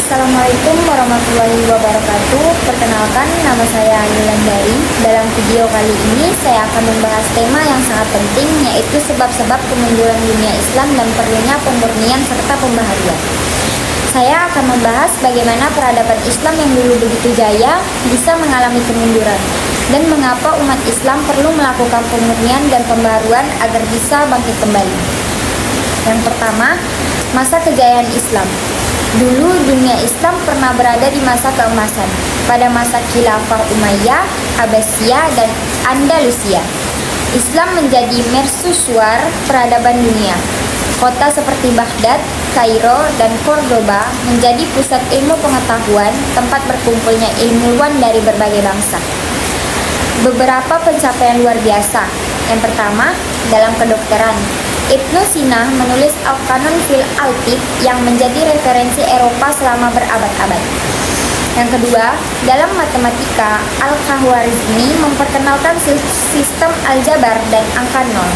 Assalamualaikum warahmatullahi wabarakatuh. Perkenalkan, nama saya Yulandari. Dalam video kali ini saya akan membahas tema yang sangat penting, yaitu sebab-sebab kemunduran dunia Islam dan perlunya pemurnian serta pembaharuan. Saya akan membahas bagaimana peradaban Islam yang dulu begitu jaya bisa mengalami kemunduran, dan mengapa umat Islam perlu melakukan pemurnian dan pembaharuan agar bisa bangkit kembali. Yang pertama, masa kejayaan Islam. Dulu dunia Islam pernah berada di masa keemasan, pada masa Khilafah Umayyah, Abbasiyah, dan Andalusia. Islam menjadi mercusuar peradaban dunia. Kota seperti Baghdad, Kairo, dan Cordoba menjadi pusat ilmu pengetahuan, tempat berkumpulnya ilmuwan dari berbagai bangsa. Beberapa pencapaian luar biasa. Yang pertama, dalam kedokteran, Ibnu Sina menulis Al-Qanun fil Al-Tib yang menjadi referensi Eropa selama berabad-abad. Yang kedua, dalam matematika, Al-Khwarizmi memperkenalkan sistem aljabar dan angka nol.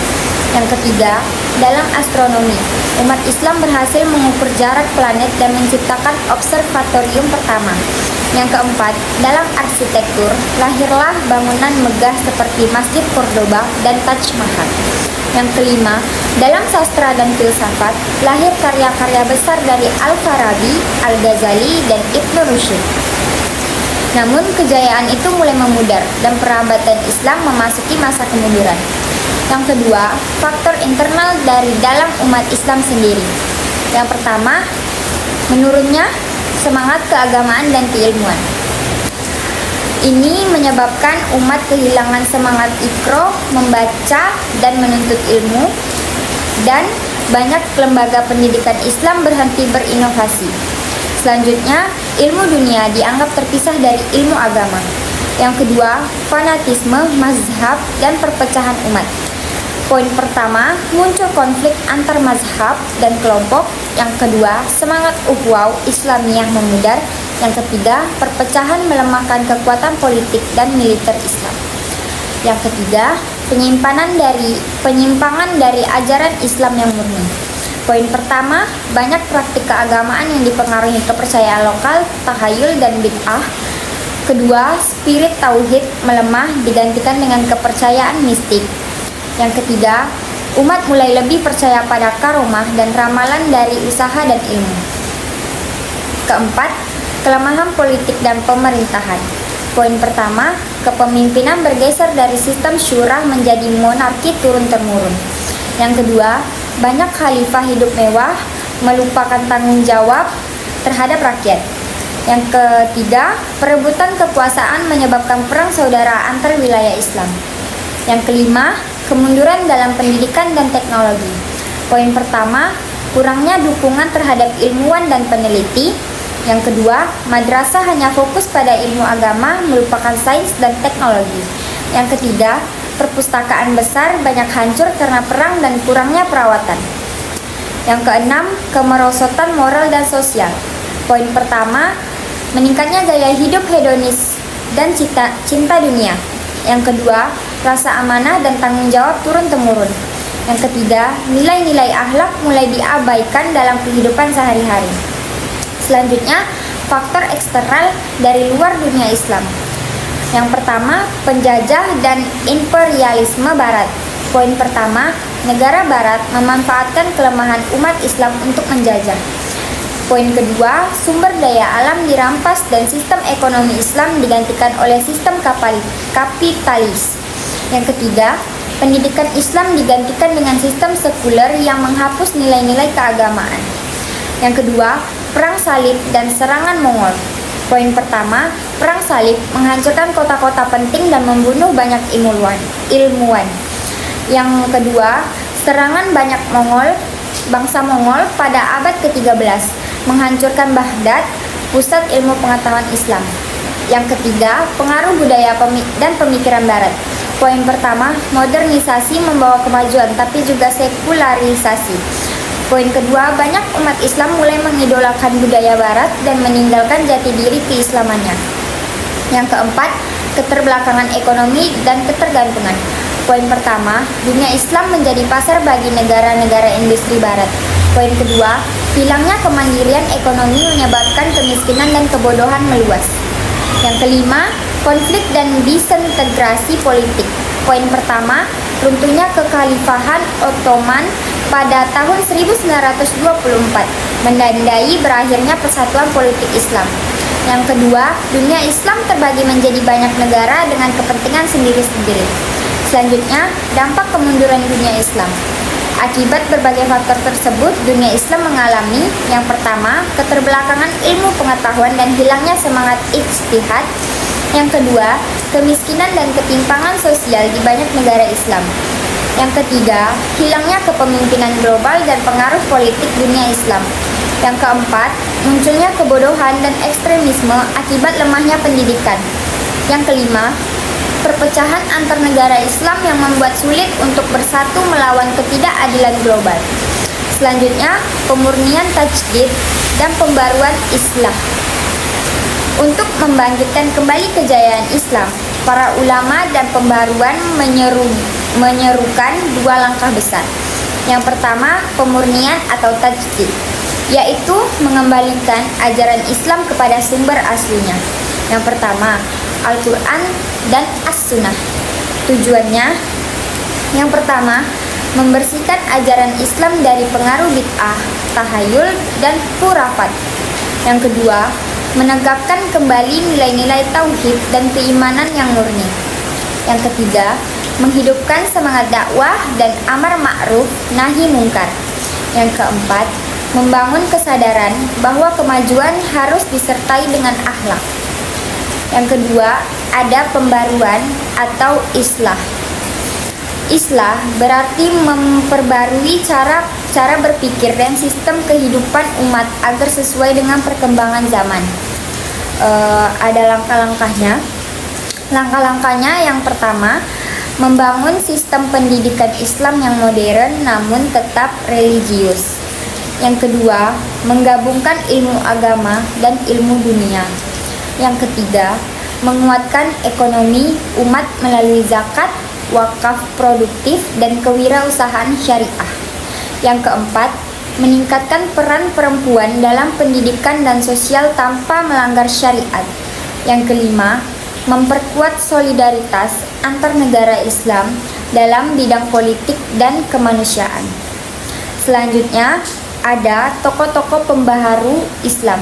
Yang ketiga, dalam astronomi, umat Islam berhasil mengukur jarak planet dan menciptakan observatorium pertama. Yang keempat, dalam arsitektur, lahirlah bangunan megah seperti Masjid Cordoba dan Taj Mahal. Yang kelima, dalam sastra dan filsafat, lahir karya-karya besar dari Al-Farabi, Al-Ghazali, dan Ibnu Rushd. Namun, kejayaan itu mulai memudar dan perabatan Islam memasuki masa kemunduran. Yang kedua, faktor internal dari dalam umat Islam sendiri. Yang pertama, menurunnya semangat keagamaan dan keilmuan. Ini menyebabkan umat kehilangan semangat ikro, membaca, dan menuntut ilmu, dan banyak lembaga pendidikan Islam berhenti berinovasi. Selanjutnya, ilmu dunia dianggap terpisah dari ilmu agama. Yang kedua, fanatisme, mazhab, dan perpecahan umat. Poin pertama, muncul konflik antar mazhab dan kelompok. Yang kedua, semangat ukhuwah Islamiyah memudar. Yang ketiga, perpecahan melemahkan kekuatan politik dan militer Islam. Yang ketiga, penyimpangan dari ajaran Islam yang murni. Poin pertama, banyak praktik keagamaan yang dipengaruhi kepercayaan lokal, tahayul, dan bid'ah. Kedua, spirit tauhid melemah digantikan dengan kepercayaan mistik. Yang ketiga, umat mulai lebih percaya pada karomah dan ramalan dari usaha dan ilmu. Keempat, kelemahan politik dan pemerintahan. Poin pertama, kepemimpinan bergeser dari sistem syura menjadi monarki turun-temurun. Yang kedua, banyak khalifah hidup mewah, melupakan tanggung jawab terhadap rakyat. Yang ketiga, perebutan kekuasaan menyebabkan perang saudara antar wilayah Islam. Yang kelima, kemunduran dalam pendidikan dan teknologi. Poin pertama, kurangnya dukungan terhadap ilmuwan dan peneliti. Yang kedua, madrasah hanya fokus pada ilmu agama, melupakan sains dan teknologi. Yang ketiga, perpustakaan besar banyak hancur karena perang dan kurangnya perawatan. Yang keenam, kemerosotan moral dan sosial. Poin pertama, meningkatnya gaya hidup hedonis dan cinta dunia. Yang kedua, rasa amanah dan tanggung jawab turun-temurun. Yang ketiga, nilai-nilai akhlak mulai diabaikan dalam kehidupan sehari-hari. Selanjutnya, faktor eksternal dari luar dunia Islam. Yang pertama, penjajah dan imperialisme Barat. Poin pertama, negara Barat memanfaatkan kelemahan umat Islam untuk menjajah. Poin kedua, sumber daya alam dirampas dan sistem ekonomi Islam digantikan oleh sistem kapitalis. Yang ketiga, pendidikan Islam digantikan dengan sistem sekuler yang menghapus nilai-nilai keagamaan. Yang kedua, perang salib dan serangan Mongol. Poin pertama, perang salib menghancurkan kota-kota penting dan membunuh banyak ilmuwan. Yang kedua, serangan banyak bangsa Mongol pada abad ke-13 menghancurkan Baghdad, pusat ilmu pengetahuan Islam. Yang ketiga, pengaruh budaya dan pemikiran Barat. Poin pertama, modernisasi membawa kemajuan tapi juga sekularisasi. Poin kedua, banyak umat Islam mulai mengidolakan budaya Barat dan meninggalkan jati diri keislamannya. Yang keempat, keterbelakangan ekonomi dan ketergantungan. Poin pertama, dunia Islam menjadi pasar bagi negara-negara industri Barat. Poin kedua, Hilangnya kemandirian ekonomi menyebabkan kemiskinan dan kebodohan meluas. Yang kelima, konflik dan disintegrasi politik. Poin pertama, runtuhnya kekhalifahan Ottoman pada tahun 1924 menandai berakhirnya persatuan politik Islam. Yang kedua, dunia Islam terbagi menjadi banyak negara dengan kepentingan sendiri-sendiri. Selanjutnya, dampak kemunduran dunia Islam. Akibat berbagai faktor tersebut, dunia Islam mengalami yang pertama, keterbelakangan ilmu pengetahuan dan hilangnya semangat ijtihad. Yang kedua, kemiskinan dan ketimpangan sosial di banyak negara Islam. Yang ketiga, hilangnya kepemimpinan global dan pengaruh politik dunia Islam. Yang keempat, munculnya kebodohan dan ekstremisme akibat lemahnya pendidikan. Yang kelima, perpecahan antar negara Islam yang membuat sulit untuk bersatu melawan ketidakadilan global. Selanjutnya, pemurnian tajdid dan pembaruan Islam. Untuk membangkitkan kembali kejayaan Islam, para ulama dan pembaruan menyerukan dua langkah besar. Yang pertama, pemurnian atau tajdid, yaitu mengembalikan ajaran Islam kepada sumber aslinya. Yang pertama, Al-Quran dan As-Sunnah. Tujuannya, yang pertama, membersihkan ajaran Islam dari pengaruh bid'ah, tahayul, dan khurafat. Yang kedua, menegakkan kembali nilai-nilai tauhid dan keimanan yang murni. Yang ketiga, menghidupkan semangat dakwah dan amar ma'ruf nahi mungkar. Yang keempat, membangun kesadaran bahwa kemajuan harus disertai dengan akhlak. Yang kedua, ada pembaruan atau islah. Islah berarti memperbarui cara berpikir dan sistem kehidupan umat agar sesuai dengan perkembangan zaman. Ada langkah-langkahnya. Langkah-langkahnya yang pertama, membangun sistem pendidikan Islam yang modern namun tetap religius. Yang kedua, menggabungkan ilmu agama dan ilmu dunia. Yang ketiga, menguatkan ekonomi umat melalui zakat, wakaf produktif, dan kewirausahaan syariah. Yang keempat, meningkatkan peran perempuan dalam pendidikan dan sosial tanpa melanggar syariat. Yang kelima, memperkuat solidaritas antar negara Islam dalam bidang politik dan kemanusiaan. Selanjutnya, ada tokoh-tokoh pembaharu Islam.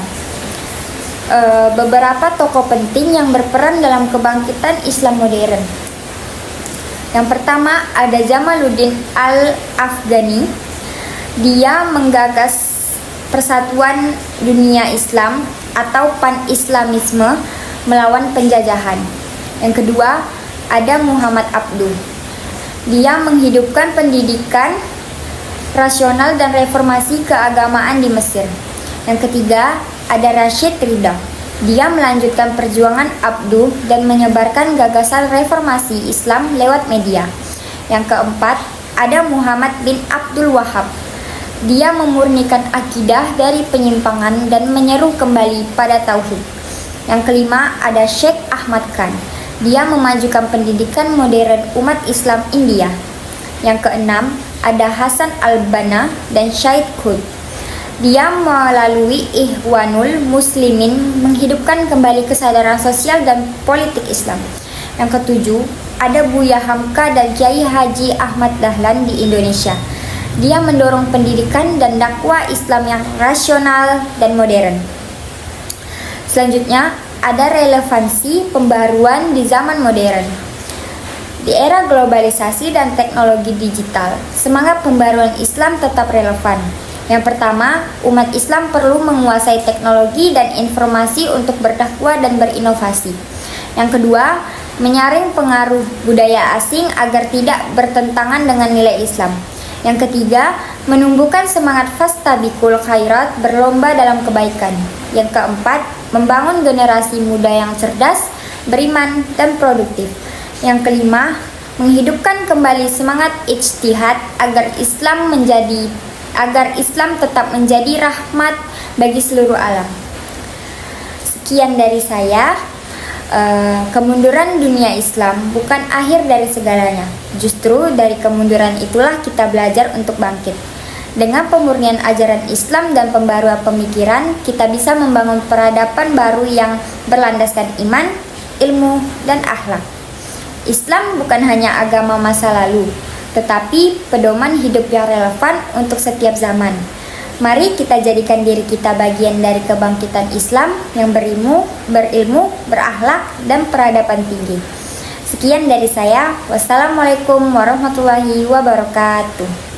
Beberapa tokoh penting yang berperan dalam kebangkitan Islam modern. Yang pertama, ada Jamaluddin Al-Afghani. Dia menggagas persatuan dunia Islam atau pan-islamisme melawan penjajahan. Yang kedua, ada Muhammad Abduh. Dia menghidupkan pendidikan rasional dan reformasi keagamaan di Mesir. Yang ketiga, ada Rashid Ridha. Dia melanjutkan perjuangan Abduh dan menyebarkan gagasan reformasi Islam lewat media. Yang keempat, ada Muhammad bin Abdul Wahab. Dia memurnikan akidah dari penyimpangan dan menyeru kembali pada tauhid. Yang kelima, ada Syekh Ahmad Khan. Dia memajukan pendidikan modern umat Islam India. Yang keenam, ada Hasan al-Banna dan Syed Qutb. Dia melalui Ikhwanul Muslimin menghidupkan kembali kesadaran sosial dan politik Islam. Yang ketujuh, ada Buya Hamka dan Kiai Haji Ahmad Dahlan di Indonesia. Dia mendorong pendidikan dan dakwah Islam yang rasional dan modern. Selanjutnya, ada relevansi pembaruan di zaman modern. Di era globalisasi dan teknologi digital, semangat pembaruan Islam tetap relevan. Yang pertama, umat Islam perlu menguasai teknologi dan informasi untuk berdakwah dan berinovasi. Yang kedua, menyaring pengaruh budaya asing agar tidak bertentangan dengan nilai Islam. Yang ketiga, menumbuhkan semangat fastabiqul khairat, berlomba dalam kebaikan. Yang keempat, membangun generasi muda yang cerdas, beriman, dan produktif. Yang kelima, menghidupkan kembali semangat ijtihad agar Islam tetap menjadi rahmat bagi seluruh alam. Sekian dari saya. Kemunduran dunia Islam bukan akhir dari segalanya. Justru dari kemunduran itulah kita belajar untuk bangkit. Dengan pemurnian ajaran Islam dan pembaruan pemikiran, kita bisa membangun peradaban baru yang berlandaskan iman, ilmu, dan akhlak. Islam bukan hanya agama masa lalu, tetapi pedoman hidup yang relevan untuk setiap zaman. Mari kita jadikan diri kita bagian dari kebangkitan Islam yang berilmu, berakhlak, dan peradaban tinggi. Sekian dari saya. Wassalamualaikum warahmatullahi wabarakatuh.